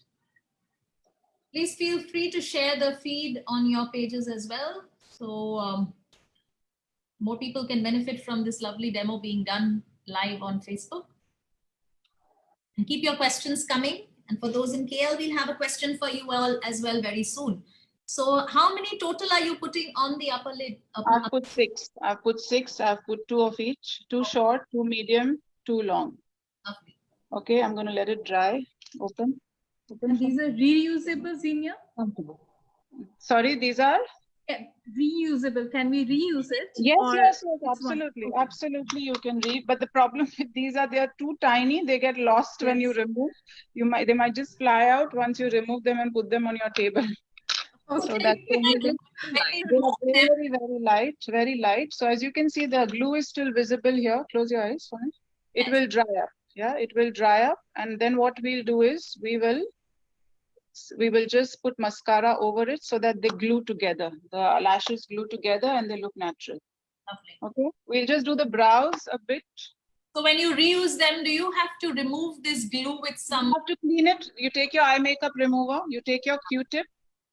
Please feel free to share the feed on your pages as well. So more people can benefit from this lovely demo being done live on Facebook. And keep your questions coming. And for those in KL, we'll have a question for you all as well very soon. So how many total are you putting on the upper lid? I've put 6. I've put 6. I've put 2 of each. 2 short, 2 medium, 2 long. Lovely. Okay, I'm going to let it dry. Open. And these are reusable, Xenia? Sorry, these are? Yeah, reusable. Can we reuse it? Yes, Or yes, it's absolutely. one? Okay. Absolutely, you can read. But the problem with these are they are too tiny. They get lost when you Yes. remove. They might just fly out once you remove them and put them on your table. Okay. So that's the only thing. They are very, very light, very light. So as you can see, the glue is still visible here. Close your eyes for me. It will dry up. Yeah, it will dry up. And then what we'll do is we will just put mascara over it so that they glue together. The lashes glue together and they look natural. Lovely. Okay, we'll just do the brows a bit. So when you reuse them, do you have to remove this glue with some? You have to clean it. You take your eye makeup remover. You take your Q-tip.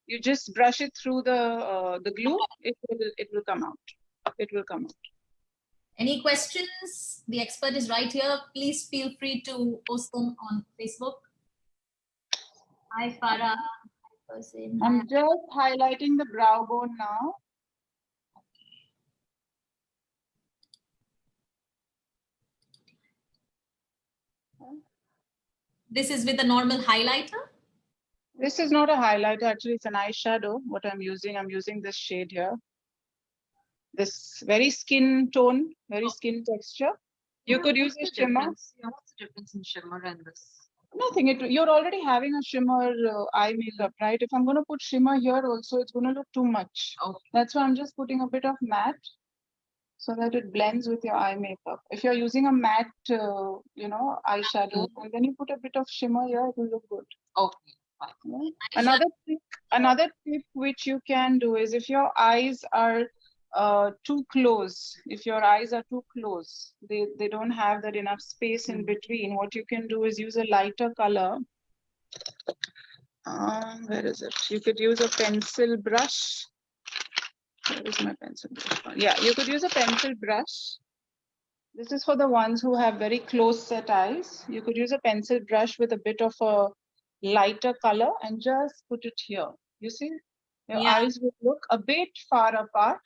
You just brush it through the glue. It will come out. It will come out. Any questions? The expert is right here. Please feel free to post them on Facebook. Hi, Farah. I'm just highlighting the brow bone now. This is with a normal highlighter? This is not a highlighter. Actually, it's an eyeshadow. What I'm using this shade here. This very skin tone, very skin texture. You could use a shimmer. What's the difference in shimmer and this? Nothing. You're already having a shimmer eye makeup, right? If I'm going to put shimmer here also, it's going to look too much. Okay. That's why I'm just putting a bit of matte so that it blends with your eye makeup. If you're using a matte, eyeshadow, and then you put a bit of shimmer here, it will look good. Okay. Yeah. Another tip which you can do is if your eyes are too close, if your eyes are too close, they don't have that enough space in between, what you can do is use a lighter color. Where is it? You could use a pencil brush. Where is my pencil brush? Yeah, you could use a pencil brush. This is for the ones who have very close set eyes. You could use a pencil brush with a bit of a lighter color and just put it here. You see, your eyes will look a bit far apart.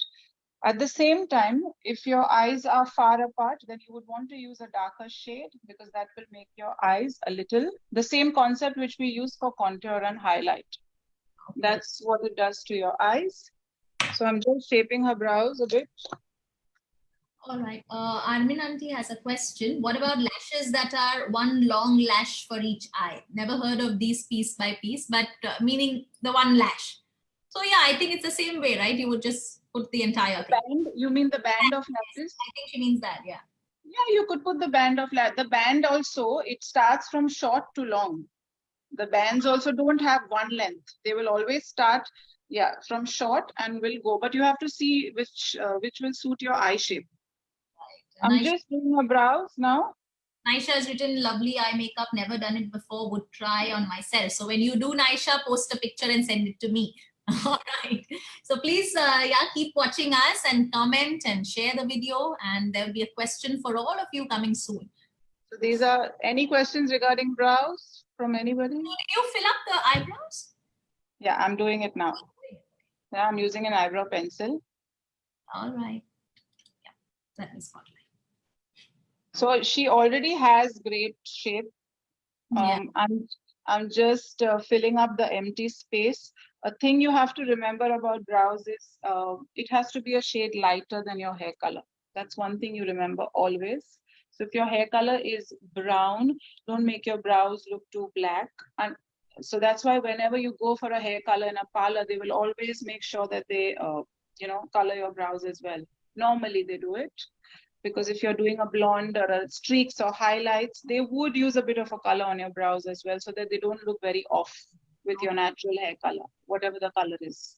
At the same time, if your eyes are far apart, then you would want to use a darker shade because that will make your eyes a little, the same concept which we use for contour and highlight. That's what it does to your eyes. So I'm just shaping her brows a bit. All right. Armin Auntie has a question. What about lashes that are one long lash for each eye? Never heard of these piece by piece, but meaning the one lash. So yeah, I think it's the same way, right? You would just put the entire thing. Band? You mean the band of lashes? I think she means that, yeah. Yeah, you could put the band of lashes. The band also, it starts from short to long. The bands also don't have one length. They will always start, from short and will go. But you have to see which will suit your eye shape. Right. I'm just doing my brows now. Naisha has written, lovely eye makeup, never done it before, would try on myself. So when you do, Naisha, post a picture and send it to me. All right. So please, keep watching us and comment and share the video. And there'll be a question for all of you coming soon. So these are any questions regarding brows from anybody? So did you fill up the eyebrows? Yeah, I'm doing it now. Yeah, I'm using an eyebrow pencil. All right. Yeah, let me spotlight. So she already has great shape. Yeah. I'm just filling up the empty space. A thing you have to remember about brows is it has to be a shade lighter than your hair color. That's one thing you remember always. So if your hair color is brown, don't make your brows look too black. And so that's why whenever you go for a hair color in a parlor, they will always make sure that they, color your brows as well. Normally they do it, because if you're doing a blonde or a streaks or highlights, they would use a bit of a color on your brows as well, so that they don't look very off with your natural hair color, whatever the color is.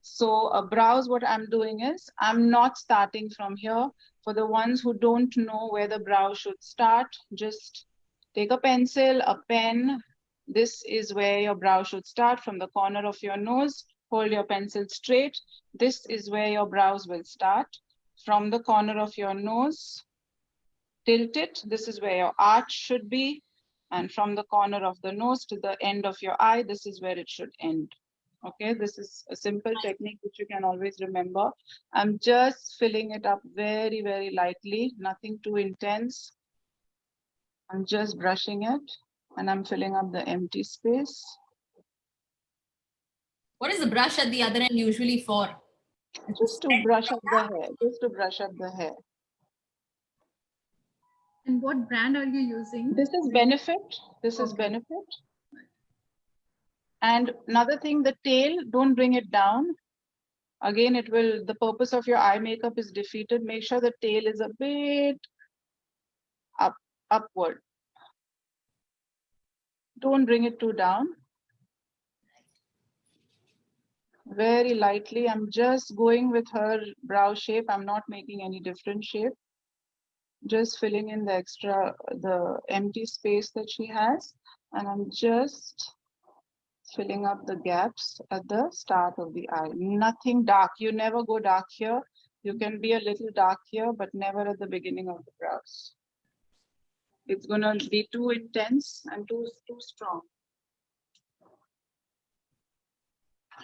So brows, what I'm doing is, I'm not starting from here. For the ones who don't know where the brow should start, just take a pencil, a pen. This is where your brow should start, from the corner of your nose. Hold your pencil straight. This is where your brows will start. From the corner of your nose, tilt it. This is where your arch should be. And from the corner of the nose to the end of your eye, this is where it should end. Okay, this is a simple technique which you can always remember. I'm just filling it up very, very lightly, nothing too intense. I'm just brushing it and I'm filling up the empty space. What is the brush at the other end usually for? Just to brush up the hair, just to brush up the hair. And what brand are you using? This is Benefit. This is Benefit. And another thing, the tail, don't bring it down. Again, it will, the purpose of your eye makeup is defeated. Make sure the tail is a bit upward. Don't bring it too down. Very lightly, I'm just going with her brow shape. I'm not making any different shape. Just filling in the empty space that she has. And I'm just filling up the gaps at the start of the eye. Nothing dark. You never go dark here. You can be a little dark here, but never at the beginning of the brows. It's gonna be too intense and too strong.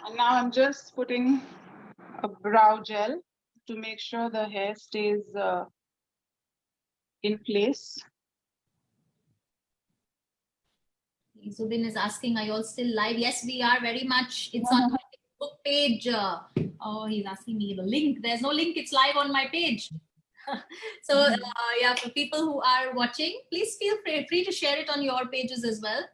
And now I'm just putting a brow gel to make sure the hair stays in place. Zubin is asking, are you all still live? Yes, we are very much. It's on my Facebook page. Oh, he's asking me the link. There's no link. It's live on my page. So yeah, for people who are watching, please feel free to share it on your pages as well.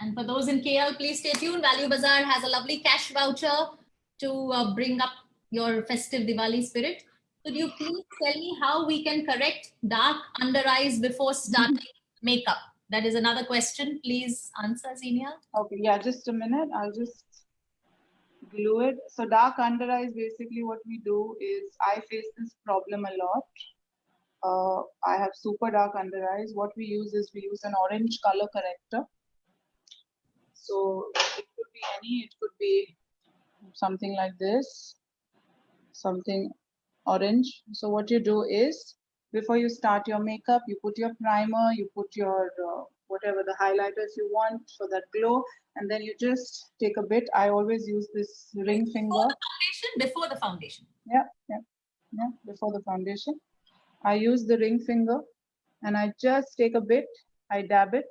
And for those in KL, please stay tuned. Value Bazaar has a lovely cash voucher to bring up your festive Diwali spirit. Could you please tell me how we can correct dark under eyes before starting makeup? That is another question. Please answer, Zenia. Okay, yeah, just a minute. I'll just glue it. So dark under eyes, basically what we do is, I face this problem a lot. I have super dark under eyes. What we use is, we use an orange color corrector. So it could be any, it could be something like this, something orange. So what you do is, before you start your makeup, you put your primer, you put your whatever the highlighters you want for that glow, and then you just take a bit. I always use this ring finger. Before the foundation. Yeah, before the foundation. I use the ring finger and I just take a bit, I dab it.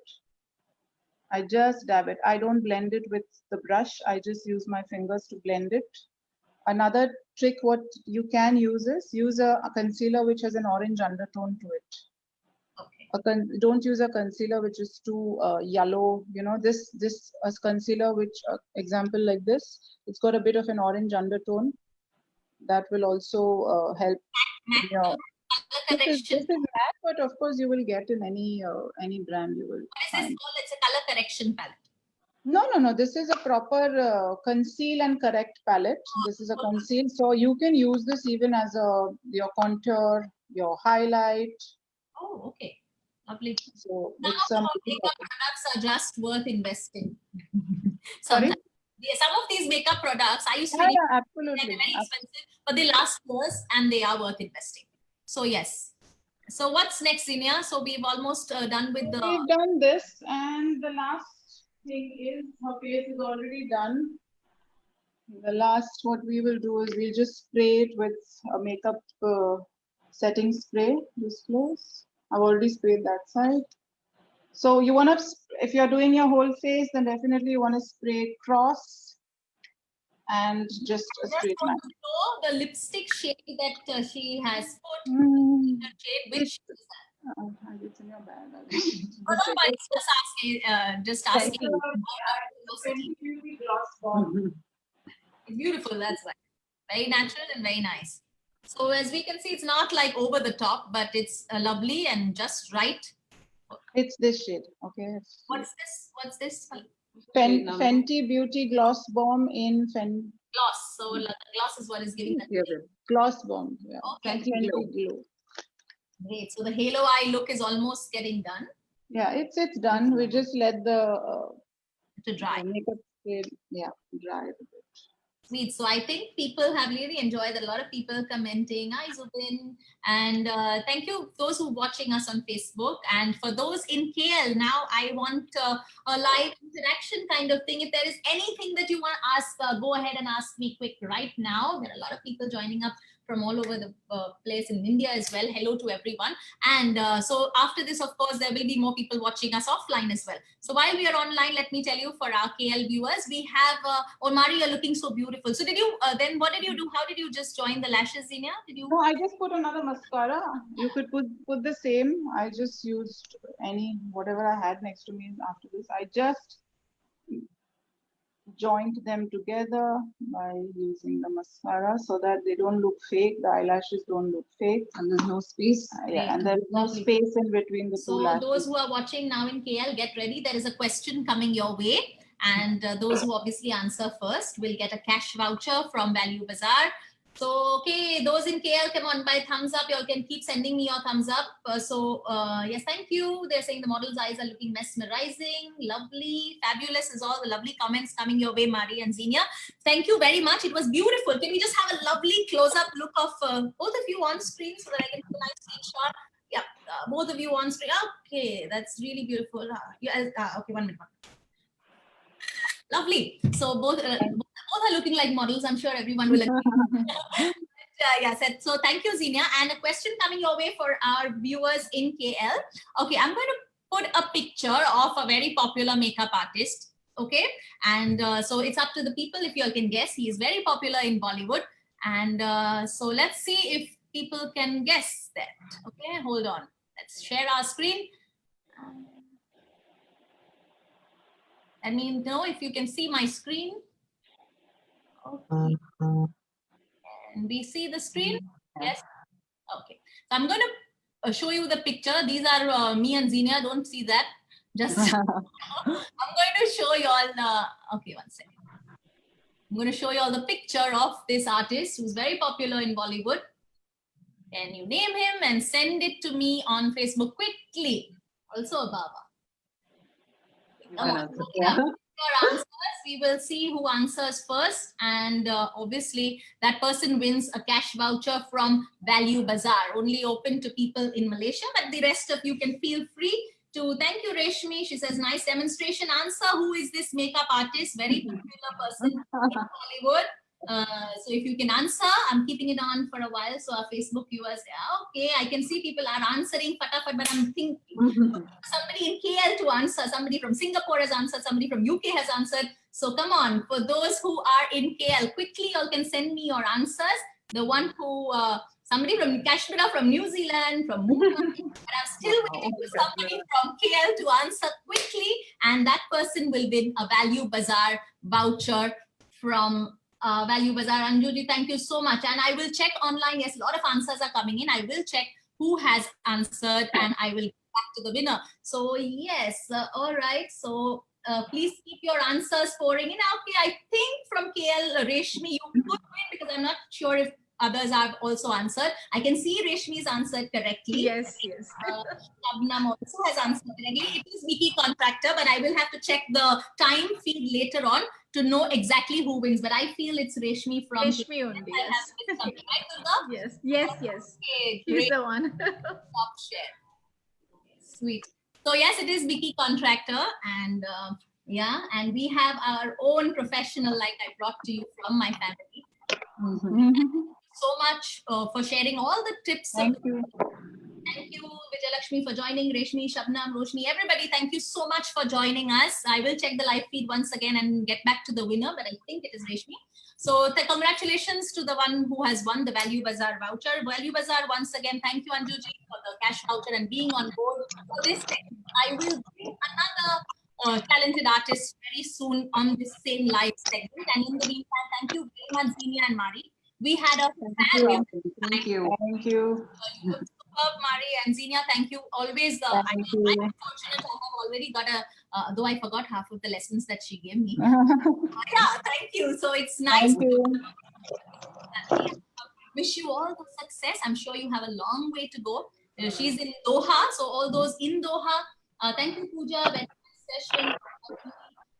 I just dab it. I don't blend it with the brush. I just use my fingers to blend it. Another trick, what you can use is, use a concealer which has an orange undertone to it. Okay. Don't use a concealer which is too yellow. You know, this a concealer which, example like this, it's got a bit of an orange undertone. That will also help. This is matte, but of course you will get in any brand you will. What is this called? It's a color correction palette. No. This is a proper conceal and correct palette. This is a conceal, so you can use this even as your contour, your highlight. Oh, okay, lovely. So some of the makeup products are just worth investing. Sorry? Yeah, some of these makeup products I used to absolutely. They're very expensive, but they last years and they are worth investing. So yes. So what's next, Zinia? So we've almost done with the. We've done this, and the last thing is her face is already done. The last, what we will do is we'll just spray it with a makeup setting spray. This close. I've already sprayed that side. So you want to, if you're doing your whole face, then definitely you want to spray cross and just a Just straight want line. to know the lipstick shade that she has put. Mm. The shade, which is that? It's in your bag. Oh, no, but it's just asking. Fenty Beauty Gloss Bomb. It's beautiful, that's right. Very natural and very nice. So as we can see, it's not like over the top, but it's lovely and just right. It's this shade, okay? What's this? What's this? Fenty Beauty Gloss Bomb in Gloss. So the gloss is what is giving that. Gloss Bomb. Yeah. Okay. Fenty Glow. Great. So the halo eye look is almost getting done. Yeah, it's done. We just let the To dry. makeup shade, yeah, dry a bit. Sweet. So I think people have really enjoyed. A lot of people commenting. Hi, Zubin. And thank you those who are watching us on Facebook. And for those in KL, now I want a live interaction kind of thing. If there is anything that you want to ask, go ahead and ask me quick right now. There are a lot of people joining up from all over the place in India as well. Hello to everyone. And so after this, of course, there will be more people watching us offline as well. So while we are online, let me tell you for our KL viewers, we have, oh, Mari, you're looking so beautiful. So did you, then what did you do? How did you just join the lashes, Zinia? Did you? No, I just put another mascara. You could put the same. I just used whatever I had next to me after this. I just joined them together by using the mascara so that they don't look fake. The eyelashes don't look fake. And there's no space. Yeah, and there's no space in between the two lashes. So those who are watching now in KL, get ready. There is a question coming your way. And those who obviously answer first will get a cash voucher from Value Bazaar. So, okay, those in KL, come on, by thumbs up. You all can keep sending me your thumbs up. Yes, thank you. They're saying the model's eyes are looking mesmerizing, lovely, fabulous is all the lovely comments coming your way, Mari and Zinia. Thank you very much. It was beautiful. Can we just have a lovely close-up look of both of you on screen so that I can get a nice screenshot? Yeah, both of you on screen. Okay, that's really beautiful. Okay, 1 minute. Lovely. So both are looking like models. I'm sure everyone will agree. Yes. So thank you, Zinia. And a question coming your way for our viewers in KL. Okay, I'm going to put a picture of a very popular makeup artist. Okay, and so it's up to the people if you all can guess. He is very popular in Bollywood. And so let's see if people can guess that. Okay, hold on. Let's share our screen. Let me know if you can see my screen. Okay. And we see the screen? Yes? Okay. So I'm going to show you the picture. These are me and Zinia. Don't see that. Just I'm going to show you all. Okay, 1 second. I'm going to show you all the picture of this artist who's very popular in Bollywood. Can you name him and send it to me on Facebook quickly? Also, Baba. Come on. Your answers. We will see who answers first, and obviously that person wins a cash voucher from Value Bazaar, only open to people in Malaysia, but the rest of you can feel free to. Thank you, Reshmi. She says, nice demonstration answer. Who is this makeup artist? Very popular person in Hollywood. So if you can answer, I'm keeping it on for a while. So our Facebook viewers, okay, I can see people are answering fatafat, but I'm thinking somebody in KL to answer, somebody from Singapore has answered, somebody from UK has answered. So come on, for those who are in KL, quickly you all can send me your answers. The one who, somebody from Kashmir, from New Zealand, from Mumbai, but I'm still waiting for somebody from KL to answer quickly, and that person will win a Value Bazaar voucher from Value Bazaar. Anjuji, thank you so much. And I will check online. Yes, a lot of answers are coming in. I will check who has answered and I will get back to the winner. So yes, all right. So please keep your answers pouring in. Okay, I think from KL, Reshmi, you could win because I'm not sure if others have also answered. I can see Reshmi's answered correctly. Yes, yes. Shabnam also has answered correctly. It is Vicky Contractor, but I will have to check the time feed later on to know exactly who wins, but I feel it's Reshmi from Reshmi only, I have yes. missed something, right, Durga? Yes, yes, yes. Okay, She's great. the one. Top share. Sweet. So yes, it is Vicky Contractor, and yeah, and we have our own professional, like I brought to you from my family. So much for sharing all the tips. Thank you. Thank you, Vijayalakshmi, for joining. Reshmi, Shabnam, Roshni, everybody, thank you so much for joining us. I will check the live feed once again and get back to the winner, but I think it is Reshmi. So congratulations to the one who has won the Value Bazaar voucher. Value Bazaar, once again, thank you, Anjuji, for the cash voucher and being on board for this. I will bring another talented artist very soon on this same live segment. And in the meantime, thank you very much, Zenia and Mari. We had a fabulous Thank you. Thank you. superb, Mari and Zenia. Thank you. Always, I'm Thank you. fortunate. I have already got though I forgot half of the lessons that she gave me. Yeah, thank you. So it's nice. Thank you. Wish you all the success. I'm sure you have a long way to go. She's in Doha, so all those in Doha, thank you, Pooja. Very nice session.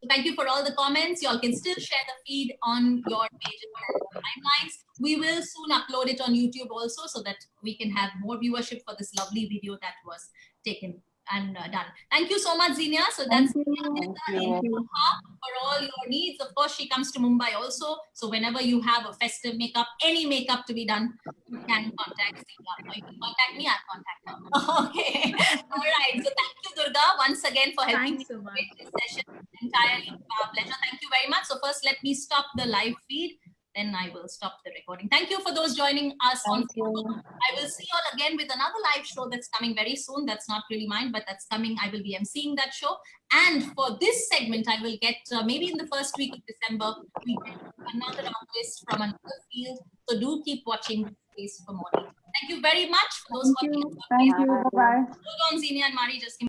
Thank you for all the comments. Y'all can still share the feed on your pages and timelines. We will soon upload it on YouTube also, so that we can have more viewership for this lovely video that was taken and done. Thank you so much, Zenia. So that's Thank in Doha for all your needs. Of course, she comes to Mumbai also. So whenever you have a festive makeup, any makeup to be done, you can contact Zenia. Or you can contact me, I'll contact her. Okay. All right. So thank you, Durga, once again for helping Thanks so much. me with this session. Entirely pleasure. Thank you very much. So first, let me stop the live feed. Then I will stop the recording. Thank you for those joining us on Facebook. I will see you all again with another live show that's coming very soon. That's not really mine, but that's coming. I will be emceeing that show. And for this segment, I will get maybe in the first week of December, we get another artist from another field. So do keep watching this space for more details. Thank you very much for those you. watching. Thank you. Bye-bye. Hold on, Zenia and Mari, just